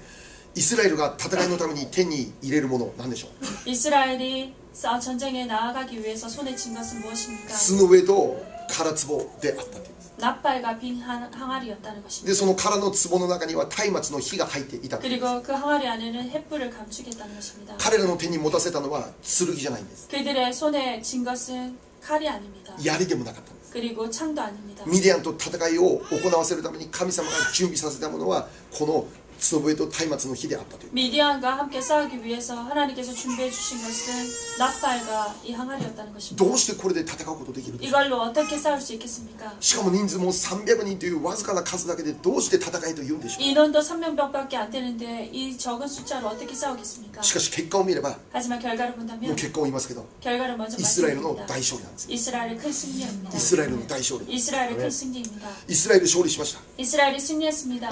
Speaker 1: イスラエルが戦いのために手に入れるもの何でしょう。
Speaker 2: 이스라엘이 전쟁에 나아가기 위해서 손에 쥔 것은 무엇입니까?
Speaker 1: 角笛と空壺であったという。
Speaker 2: 나팔과 빈 항아리였다는 것입니다.
Speaker 1: でその空の壺の中には松明の火が入っていた。
Speaker 2: 그리고 그 항아리 안에는 횃불을 감추겠다는 것입니다.
Speaker 1: 彼らの手に持たせたのは剣じゃないんです。
Speaker 2: 그들의 손에 쥔 것은 칼이 아닙니다.
Speaker 1: 槍でもなかったんです。
Speaker 2: 그리고 창도 아닙니다.
Speaker 1: ミディアンと戦いを行わせるために神様が準備させたものはこの角笛と松明の火であったという。
Speaker 2: 미디안과 함께 싸우기 위해서 하나님께서 준비해 주신 것은 나팔과 이 항아리였다는 것입니다.
Speaker 1: どうしてこれで戦うことできるんですか。
Speaker 2: 이걸로 어떻게 싸울 수 있겠습니까?
Speaker 1: しかも人数も300人というわずかな数だけでどうして戦いと言うんでしょう。
Speaker 2: 인원도 3명밖에 안 되는데 이 적은 숫자로 어떻게 싸우겠습니까?
Speaker 1: しかし結果を見れば、
Speaker 2: 하지만 결과를
Speaker 1: もう
Speaker 2: 본다면
Speaker 1: 結果を言いますけど、
Speaker 2: 결과를 먼저
Speaker 1: イスラエルの
Speaker 2: 말씀드립니다.
Speaker 1: 大勝利なんですよ。
Speaker 2: 이스라엘의 큰 승리입니다.
Speaker 1: イスラエルの大勝利。
Speaker 2: 이스라엘의 큰 승리입니다.
Speaker 1: イスラエル勝利しました。
Speaker 2: 이스라엘이 승리했습니다.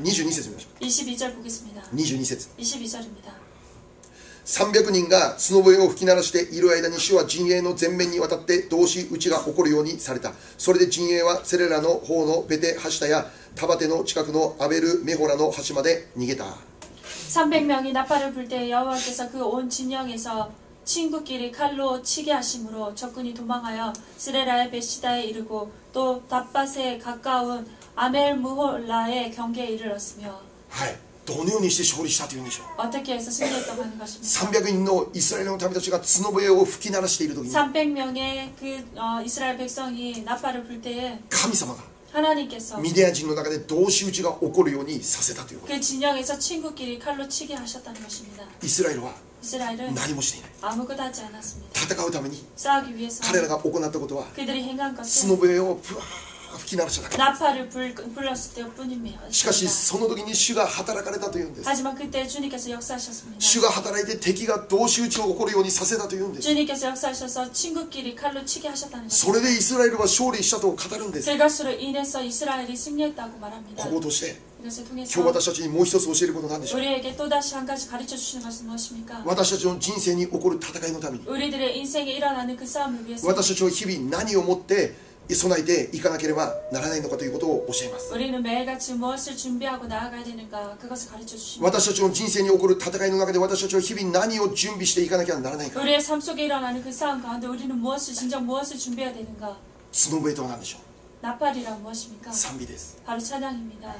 Speaker 1: 22節見ましょ
Speaker 2: 22절 보겠습니다.
Speaker 1: う。22節。
Speaker 2: 22절입니다.
Speaker 1: 300人が角笛を吹き鳴らしている間に主は陣営の前面にわたって同士打ちが起こるようにされた。それで陣営はセレラの方のベテハシタやタバテの近くのアベルメホラの端まで逃げた。
Speaker 2: 300명이 나팔을 불 때 여호와께서 그 온 진영에서 친구끼리 칼로 치게 하심으로 적군이 도망하여 스레라의 베시다에 이르고 또 답밭에 가까운 아멜무홀라의 경계에 이르렀으며.
Speaker 1: はい。どのようにして勝利したというんでしょう。
Speaker 2: 어떻게 해서 승리했다고 하는 것입니까?
Speaker 1: 300人のイスラエルの民たちが角笛を吹き鳴らしている時に
Speaker 2: 300명의 그 이스라엘 백성이 나팔을 불 때에
Speaker 1: 神様が
Speaker 2: 하나님께서
Speaker 1: ミディアン人の中で同士打ちが起こるようにさせたということ。
Speaker 2: 그 진영에서 친구끼리 칼로 치게 하셨다는 것입니다.
Speaker 1: イスラエルは
Speaker 2: 이스라엘은
Speaker 1: 何もしていない。
Speaker 2: 아무것도 하지 않았습니다.
Speaker 1: 戦うために
Speaker 2: 싸우기 위해서
Speaker 1: 彼らが行ったことは
Speaker 2: 그들이 행한
Speaker 1: 角
Speaker 2: 것은
Speaker 1: 笛をふわー吹き鳴らしただけ。
Speaker 2: 나팔을 불렀을 때뿐입니다.
Speaker 1: しかしその時に主が働かれたというんです。
Speaker 2: 하지만 그때 주님께서 역사하셨습니다.
Speaker 1: 主が働いて敵が同士打ちを起こるようにさせたというんです。
Speaker 2: 주님께서 역사하셔서 친구끼리 칼로 치게 하셨다는
Speaker 1: それ
Speaker 2: 것입니다.
Speaker 1: でイスラエルは勝利したと語るんです。
Speaker 2: 그것으로 인해서 이스라엘이 승리했다고 말합니다.
Speaker 1: ここを通して
Speaker 2: 이것을
Speaker 1: 今日
Speaker 2: 통해서
Speaker 1: 私たちにもう一つ教えることなんでしょう。
Speaker 2: 우리에게 또다시 한 가지 가르쳐 주시는 것은 무엇입니까?
Speaker 1: 私たちの人生に起こる戦いのために
Speaker 2: 우리들의 인생에 일어나는 그 싸움을 위해서
Speaker 1: 私たちは日々何をもって備えていかなければならないのかということを教えます。
Speaker 2: 우리는 매일같이 무엇을 준비하고 나아가야 되는가 그것을 가르쳐 주십니다.
Speaker 1: 私たちの人生に起こる戦いの中で私たちは日々何を準備していかなきゃならないか。
Speaker 2: 우리의 삶 속에 일어나는 그 싸움 가운데 우리는 진정 무엇을 준비해야 되는가?
Speaker 1: 角笛とは何でしょう。
Speaker 2: 나팔이란 무엇입니까?
Speaker 1: 賛美です。
Speaker 2: 바로 찬양입니다.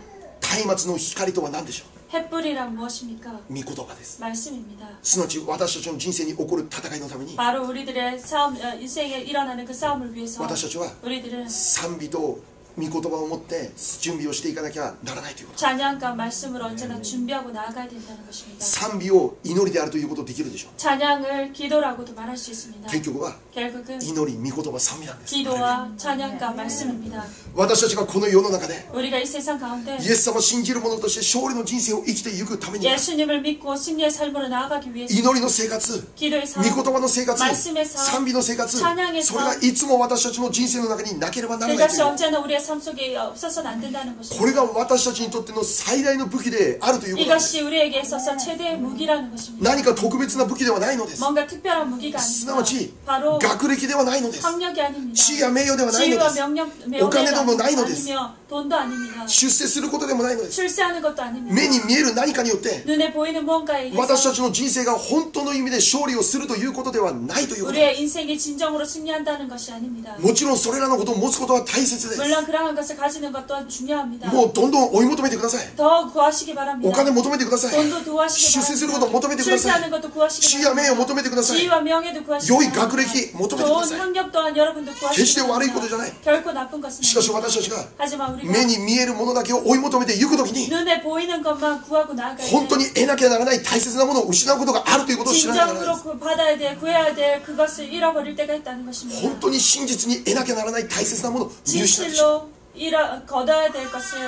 Speaker 1: 松明の光とは何でしょう。
Speaker 2: 횃불이란 무엇입니까?
Speaker 1: 御言葉です。
Speaker 2: 말씀입니다.
Speaker 1: すなわち私たちの人生に起こる戦いのために
Speaker 2: 바로 우리들의 싸움, 인생에 일어나는 그 싸움을 위해서
Speaker 1: 私たちは
Speaker 2: 우리들은
Speaker 1: 賛美と御言葉を持って準備をしていかなきゃならないということ。
Speaker 2: 찬양과 말씀으로 언제나 준비하고 나아가야 된다는 것입니다.
Speaker 1: 賛美を祈りであるということできるでしょう。
Speaker 2: 찬양을 기도라고도 말할 수 있습니다.
Speaker 1: 結局は
Speaker 2: 결국은
Speaker 1: 祈り、御言葉、賛美なんです。
Speaker 2: 기도와 찬양과 말씀입니다.
Speaker 1: 私たちがこの世の中で
Speaker 2: 우리가 이 세상 가운데
Speaker 1: イエス様を信じる者として勝利の人生を生きていくためには
Speaker 2: 예수님을 믿고 승리의 삶으로 나아가기 위해서
Speaker 1: 祈りの生活、
Speaker 2: 기도의
Speaker 1: 御
Speaker 2: 삶,
Speaker 1: 言葉の生活、
Speaker 2: 말씀의 삶,
Speaker 1: 賛美の生活、それ
Speaker 2: 찬양의 삶
Speaker 1: がいつも私たちの人生の中になければならないと
Speaker 2: 그것이
Speaker 1: いう。
Speaker 2: 언제나 우리의 삶 속에 없어서는 안 된다는
Speaker 1: こ
Speaker 2: 것입니다.
Speaker 1: れが私たちにとっての最大の武器であるということです。
Speaker 2: 이것이 우리에게 있어서 최대의 무기라는 것입니다.
Speaker 1: 何か特別な武器ではないのです。
Speaker 2: 뭔가 특별한 무기가
Speaker 1: すな
Speaker 2: 아닙니다.
Speaker 1: わち
Speaker 2: 바로
Speaker 1: 学歴ではないのです。
Speaker 2: 학력이 아닙니다.
Speaker 1: 地位や名誉ではないの
Speaker 2: 지위와
Speaker 1: です。
Speaker 2: 명예가
Speaker 1: お金でもないのです。
Speaker 2: 아니며 돈도 아닙니다.
Speaker 1: 出世することでもないのです。
Speaker 2: 출세하는 것도 아닙니다.
Speaker 1: 目に見える何かによって
Speaker 2: 눈에 보이는 뭔가에
Speaker 1: 私た
Speaker 2: 의해서
Speaker 1: ちの人生が本当の意味で勝利をするということではないということで
Speaker 2: 우리의 인생이 진정으로 승리한다는 것이 아닙니다.
Speaker 1: す。もちろんそれらのことを持つことは大切です。
Speaker 2: 물론 그러한 것을 가지는 것 또한 중요합니다.
Speaker 1: もうどんどん追い求めてください。
Speaker 2: 더 구하시기 바랍니다.
Speaker 1: お金求めてください。
Speaker 2: 돈도 구하시기
Speaker 1: 出世することを求めてくださ
Speaker 2: 출세하는
Speaker 1: い。
Speaker 2: 것도 구하시기
Speaker 1: 地位や名誉を
Speaker 2: 바랍니다.
Speaker 1: 求めてください。
Speaker 2: 지위와 명예도 구하시기
Speaker 1: 良い
Speaker 2: 바랍니다.
Speaker 1: 学歴求めてくだ
Speaker 2: 좋은
Speaker 1: さい。
Speaker 2: 학력 또한 여러분도
Speaker 1: 決
Speaker 2: 구하시기
Speaker 1: して悪いことじゃない。
Speaker 2: 결코 나쁜 것은
Speaker 1: しかし
Speaker 2: 아닙니다.
Speaker 1: 私たちが
Speaker 2: 하지만 우리가
Speaker 1: 目に見えるものだけを追い求めていくときに
Speaker 2: 눈에 보이는 것만 구하고 나아갈
Speaker 1: 本当
Speaker 2: 때
Speaker 1: に得なきゃならない大切なものを失うことがあるということを知らなきゃならないです。
Speaker 2: 진정으로 받아야 돼, 구해야 돼, 그것을 잃어버릴 때가 있다는 것입니다.
Speaker 1: 本当に真実に得なきゃならない大切なものを見失ってしまう。
Speaker 2: 진실로 거둬야 될 것을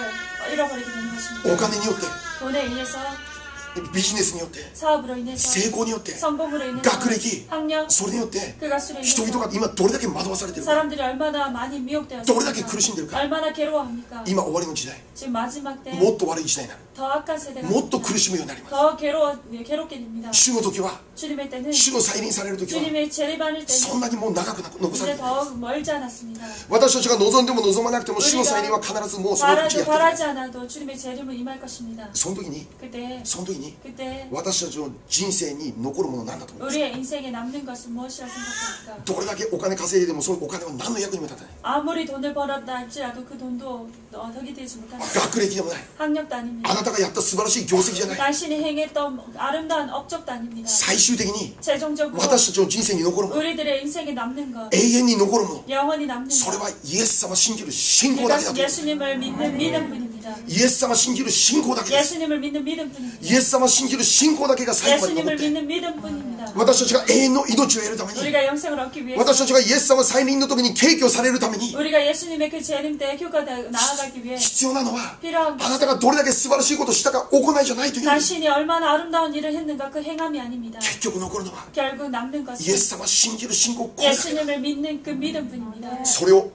Speaker 2: 잃어버리게 되는 것입니다.
Speaker 1: お金によって
Speaker 2: 돈에 의해서
Speaker 1: ビジネスによって
Speaker 2: 사업으로 인해서
Speaker 1: 成功によって
Speaker 2: 성공으로 인해서
Speaker 1: 学歴
Speaker 2: 학력
Speaker 1: それによって
Speaker 2: 그 가수로
Speaker 1: 人
Speaker 2: 인해서
Speaker 1: 々が今どれだけ惑わされてるか
Speaker 2: 사람들이 얼마나 많이
Speaker 1: どれだけ苦
Speaker 2: 미혹되었습니까?
Speaker 1: しんでるか
Speaker 2: 얼마나 괴로워합니까?
Speaker 1: 今終わりの時代
Speaker 2: 지금 마지막 때
Speaker 1: もっと悪い時代になる
Speaker 2: 더 악한 세대가
Speaker 1: もっと
Speaker 2: 됩니다.
Speaker 1: 苦しむようになります
Speaker 2: 더 괴롭게 됩니다.
Speaker 1: 主の時は
Speaker 2: 주님의 때는
Speaker 1: 主の再臨される時は
Speaker 2: 주님의 재림하실
Speaker 1: そ
Speaker 2: 때는
Speaker 1: んなにもう長く残され
Speaker 2: 이제
Speaker 1: ている
Speaker 2: 더 멀지 않았습니다.
Speaker 1: 私たちが望んでも望まなくても主の再臨は必ずもうその時
Speaker 2: 바라도
Speaker 1: やってくる
Speaker 2: 바라지 않아도 주님의 재림은 임할 것입니다.
Speaker 1: その時に
Speaker 2: 그때
Speaker 1: 私たちの人生に残るものは何だと思います
Speaker 2: 우리의 인생에 남는 것은 무엇이라 생각합니까?
Speaker 1: どれだけお金稼いででもそのお金は何の役にも立たない
Speaker 2: 아무리 돈을 벌었다 할지라도 그 돈도 덕이 되지 못합니다.
Speaker 1: 学歴でもない
Speaker 2: 학력도
Speaker 1: あ
Speaker 2: 아닙니다.
Speaker 1: なたがやった素晴らしい業績じゃない
Speaker 2: 당신이 행했던 아름다운 업적도 아닙니다.
Speaker 1: 最終的に
Speaker 2: 최종적으로
Speaker 1: 私たちの人生に残るもの
Speaker 2: 우리들의 인생에 남는 것,
Speaker 1: 永遠に残るもの
Speaker 2: 영원히 남는
Speaker 1: それ
Speaker 2: 것,
Speaker 1: はイエス様を信じる信仰だけだ
Speaker 2: 그것은
Speaker 1: と
Speaker 2: 예수님을 믿는 믿음뿐입니다.
Speaker 1: イエス様を信じる信仰だけです
Speaker 2: 예수님을 믿는 믿음뿐입니다.
Speaker 1: イエス様を信じる信仰だけが最後まで残っ
Speaker 2: 예수님을
Speaker 1: て
Speaker 2: 믿는 믿음뿐입니다.
Speaker 1: 私たちが永遠の命を得るために
Speaker 2: 우리가 영생을 얻기 위해서
Speaker 1: 私たちがイエス様再臨の時に敬虚されるために
Speaker 2: 우리가 예수님의 그 재림 때 휴가에 나아가기 위해
Speaker 1: 必要なのは
Speaker 2: 필요한
Speaker 1: あなたがどれだけ素晴らしいことをしたか行いじゃないという
Speaker 2: 당신이 얼마나 아름다운 일을 했는가 그 행함이 아닙니다.
Speaker 1: 結局残るのは
Speaker 2: 결국 남는
Speaker 1: イエ
Speaker 2: 것은
Speaker 1: ス様を信じる信仰これだけだ
Speaker 2: 예수님을 믿는 그 믿음뿐입니다.
Speaker 1: それを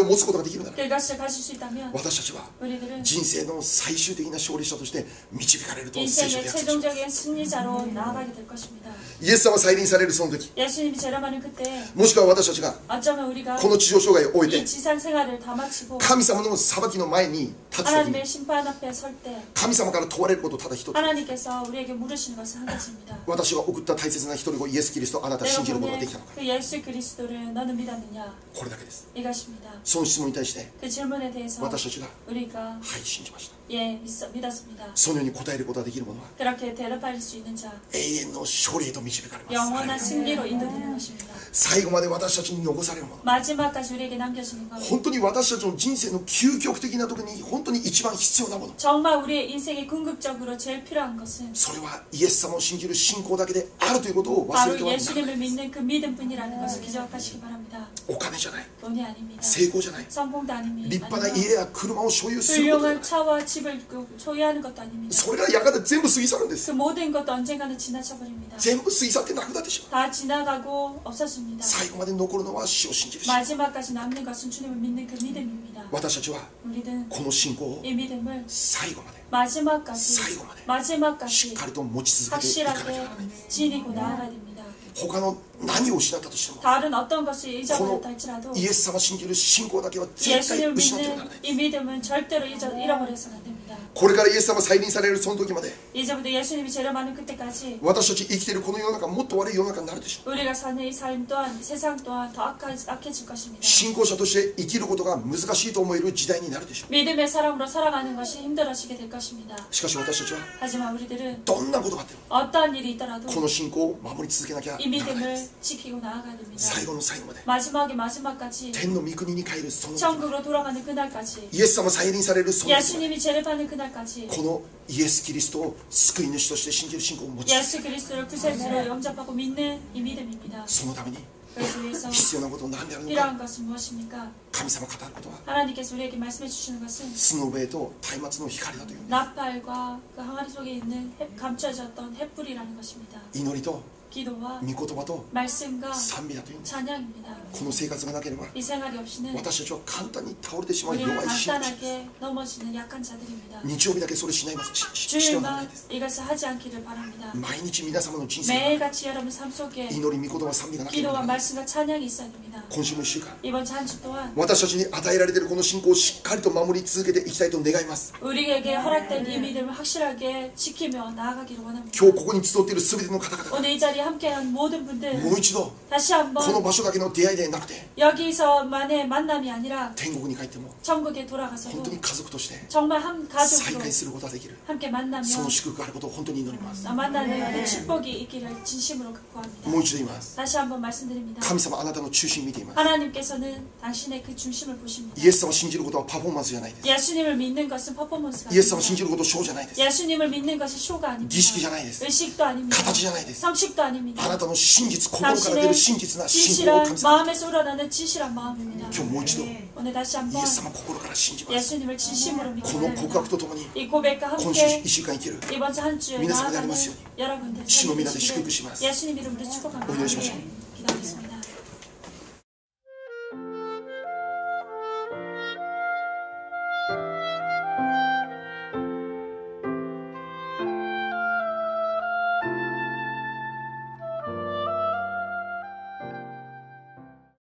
Speaker 1: 持つことができるなら
Speaker 2: 그것을 가질 수 있다면
Speaker 1: 私たちは
Speaker 2: 우리들은
Speaker 1: 人生の最終的な勝利者として導かれると聖書
Speaker 2: 인생의
Speaker 1: で約束します
Speaker 2: 최종적인 승리자로 나아가게 될 것입니다.
Speaker 1: イエス様が再臨されるその時
Speaker 2: 예수님이 재림하는 그때
Speaker 1: もしくは私たちが
Speaker 2: 어쩌면 우리가
Speaker 1: この地上生涯を終え
Speaker 2: 이
Speaker 1: て
Speaker 2: 지상 생활을 다 마치고
Speaker 1: 神様の裁きの前に立つ時に
Speaker 2: 하나님의 심판 앞에 설 때
Speaker 1: 神様から問われることただ一つ
Speaker 2: 하나님께서 우리에게 물으시는 것은 한 가지입니다.
Speaker 1: 私が送った大切な一人子イエス・キリストあなた
Speaker 2: 내가
Speaker 1: 信じることが
Speaker 2: 보낸
Speaker 1: できたのか
Speaker 2: 그 예수 그리스도를 너는 믿었느냐?
Speaker 1: これだけです
Speaker 2: 이것입니다.
Speaker 1: その質問に対して
Speaker 2: 그 질문에 대해서
Speaker 1: 私たちが
Speaker 2: 우리가
Speaker 1: はい信じました
Speaker 2: 예 믿었습니다.
Speaker 1: そのように答えることができる者は
Speaker 2: 그렇게 대답할 수 있는 자
Speaker 1: 永遠の勝利へと導かれます
Speaker 2: 영원한 승리로 인도되는 것입니다.
Speaker 1: 最後まで私たちに残されるもの
Speaker 2: 마지막까지 우리에게 남겨지는 것
Speaker 1: 本当に私たちの人生の究極的な時に本当に一番必要なもの
Speaker 2: 정말 우리의 인생에 궁극적으로 제일 필요한 것은
Speaker 1: それはイエス様を信じる信仰だけであるということを忘れ
Speaker 2: 바로
Speaker 1: てはならない
Speaker 2: 예수님을 믿는 그 믿음뿐이라는 것을 기억하시기 바랍니다.
Speaker 1: お金じゃない
Speaker 2: 돈이 아닙니다.
Speaker 1: 成功じゃない
Speaker 2: 성공도 아닙니다.
Speaker 1: 立派な家や車を所有することじゃな
Speaker 2: 훌륭한
Speaker 1: い
Speaker 2: 차와 집을 소유하는 것도 아닙니다.
Speaker 1: それがやがて全部過ぎ去るんです
Speaker 2: 그 모든 것도 언젠가는 지나쳐버립니다.
Speaker 1: 全部過ぎ去ってなくなってしまう
Speaker 2: 다 지나가고 없어집니다.
Speaker 1: 最後まで残るのは主を信じる信仰
Speaker 2: 마지막까지 남는 것은 주님을 믿는 그 믿음입니다.
Speaker 1: 私たちは
Speaker 2: 우리는
Speaker 1: この信仰を
Speaker 2: 이 믿음을
Speaker 1: 最後まで
Speaker 2: 마지막까지
Speaker 1: 最後までしっ
Speaker 2: 마지막까지
Speaker 1: かりと持ち続けていかなきゃな
Speaker 2: 확실하게
Speaker 1: らないんです
Speaker 2: 지니고 나아가야 됩니다.
Speaker 1: 他の何を失ったとしても
Speaker 2: 다른 어떤 것을
Speaker 1: こ
Speaker 2: 잊어버렸다
Speaker 1: の
Speaker 2: 할지라도
Speaker 1: イエス様を信じる信仰だけは絶対
Speaker 2: 예수님을
Speaker 1: 失ってはなら
Speaker 2: 믿는
Speaker 1: ない
Speaker 2: 이 믿음은 절대로 잃어버려서는 안 됩니다.
Speaker 1: これからイエス様が再臨されるその時まで
Speaker 2: 이제부터 예수님이 재림하는 그때까지
Speaker 1: 私たち生きているこの世の中もっと悪い世の中になるでしょう
Speaker 2: 우리가 사는 이 삶 또한 세상 또한 더 악해질 것입니다.
Speaker 1: 信仰者として生きることが難しいと思える時代になるでしょ
Speaker 2: 믿음의 사람으로 살아가는 것이 힘들어지게 될 것입니다.
Speaker 1: うしかし私たちは
Speaker 2: 하지만 우리들은
Speaker 1: どんなことがあっても
Speaker 2: 어떠한 일이 있더라도
Speaker 1: この信仰を守り続けなきゃ
Speaker 2: 이
Speaker 1: ならないで
Speaker 2: 믿음을
Speaker 1: す
Speaker 2: 지키고 나아가야 됩니다.
Speaker 1: 最後の最後まで
Speaker 2: 마지막에 마지막까지
Speaker 1: 天の御国に帰るその時
Speaker 2: 천국으로 돌아가는 그날까지
Speaker 1: イエス様再臨されるその時まで
Speaker 2: 예수님이 재림하는 그날까지
Speaker 1: このイエス・キリストを救い主として信じる信仰を持ち
Speaker 2: 예수 그리스도를 구세주로 영접하고 믿는 이 믿음입니다.
Speaker 1: そのために
Speaker 2: 그래서 위해서
Speaker 1: 必要なことを何であるのか
Speaker 2: 필요한 것은 무엇입니까?
Speaker 1: 神様が語ることは
Speaker 2: 하나님께서 우리에게 말씀해 주시는 것은
Speaker 1: スノベイと松明の光だという
Speaker 2: 나팔과 그 항아리 속에 있는 감춰졌던 햇불이라는 것입니다.
Speaker 1: 祈りと
Speaker 2: 기도와
Speaker 1: 御言葉と
Speaker 2: 말씀과
Speaker 1: 賛美だという
Speaker 2: 찬양입니다.
Speaker 1: この生活がなければ
Speaker 2: 이 생활이 없이는
Speaker 1: 私たちは簡単に倒れてしまう
Speaker 2: 우리는
Speaker 1: 弱い信者
Speaker 2: 간단하게 넘어지는 약한 자들입니다.
Speaker 1: 日曜日だけそれしないますしてはならない
Speaker 2: 주일만
Speaker 1: です
Speaker 2: 이것을 하지 않기를 바랍니다.
Speaker 1: 毎日皆様の人生
Speaker 2: 매일같이 여러분 삶 속에
Speaker 1: 祈り御言葉賛美がなければ
Speaker 2: 기도와
Speaker 1: ならない
Speaker 2: 말씀과 찬양이 있어야 됩니다.
Speaker 1: 今週も1週間
Speaker 2: 이번 주 한 주 동안
Speaker 1: 私たちに与えられているこの信仰をしっかりと守り続けていきたいと願います
Speaker 2: 우리에게 허락된 이 믿음을 확실하게 지키며 나아가기를 원합니다.
Speaker 1: 今日ここに集っている全ての方々が
Speaker 2: 오늘 이 자리에 함께한 모든 분들
Speaker 1: もう一度
Speaker 2: 다시
Speaker 1: この
Speaker 2: 한번
Speaker 1: 場所だけの出会いでなくて
Speaker 2: 여기서만의 만남이 아니라
Speaker 1: 天国に帰っても
Speaker 2: 천국에
Speaker 1: 本
Speaker 2: 돌아가서도
Speaker 1: 当に家族として
Speaker 2: 정말 한
Speaker 1: 再
Speaker 2: 가족으로
Speaker 1: 会することができる
Speaker 2: 함께 만나며
Speaker 1: その祝福があることを本当に祈ります
Speaker 2: 만나는 그 축복이 있기를 진심으로 극구합니다.
Speaker 1: もう一度言います
Speaker 2: 다시 한번 말씀드립니다.
Speaker 1: 神様あなたの中心見ています
Speaker 2: 하나님께서는 당신의 그 중심을 보십니다.
Speaker 1: イエス様を信じることはパフォーマンスじゃないです。
Speaker 2: 예수님을 믿는 것은 퍼포먼스가
Speaker 1: イエス様を
Speaker 2: 아닙니다.
Speaker 1: 信じることはショーじゃないです。
Speaker 2: 예수님을 믿는 것이 쇼가 아닙니다.
Speaker 1: 儀式じゃないです。
Speaker 2: 의식도 아닙니다.
Speaker 1: 形じゃないです。
Speaker 2: 성식도 아닙니다.
Speaker 1: あなたの真実、心から出る真実な信仰を
Speaker 2: 진실한
Speaker 1: 神様、
Speaker 2: 마음에서 우러나는 진실한 마음입니다.
Speaker 1: 今日もう一度、イ
Speaker 2: 오늘 다시
Speaker 1: エ
Speaker 2: 한번
Speaker 1: ス様を心から信じます。
Speaker 2: 예수님을 진심으로
Speaker 1: この
Speaker 2: 믿고
Speaker 1: 告白とともに、
Speaker 2: 이 고백과
Speaker 1: 今週
Speaker 2: 함께
Speaker 1: 1週間生きる。
Speaker 2: 이번 주 한 주에
Speaker 1: 皆様であり
Speaker 2: 나아가는
Speaker 1: ますように。
Speaker 2: 여러분들
Speaker 1: 주의 이름으로
Speaker 2: 되시기를
Speaker 1: 축복하시겠습니다.
Speaker 2: 예수님 이름으로 축복합니다.
Speaker 1: 기도하십시오.
Speaker 2: 기도하겠습니다.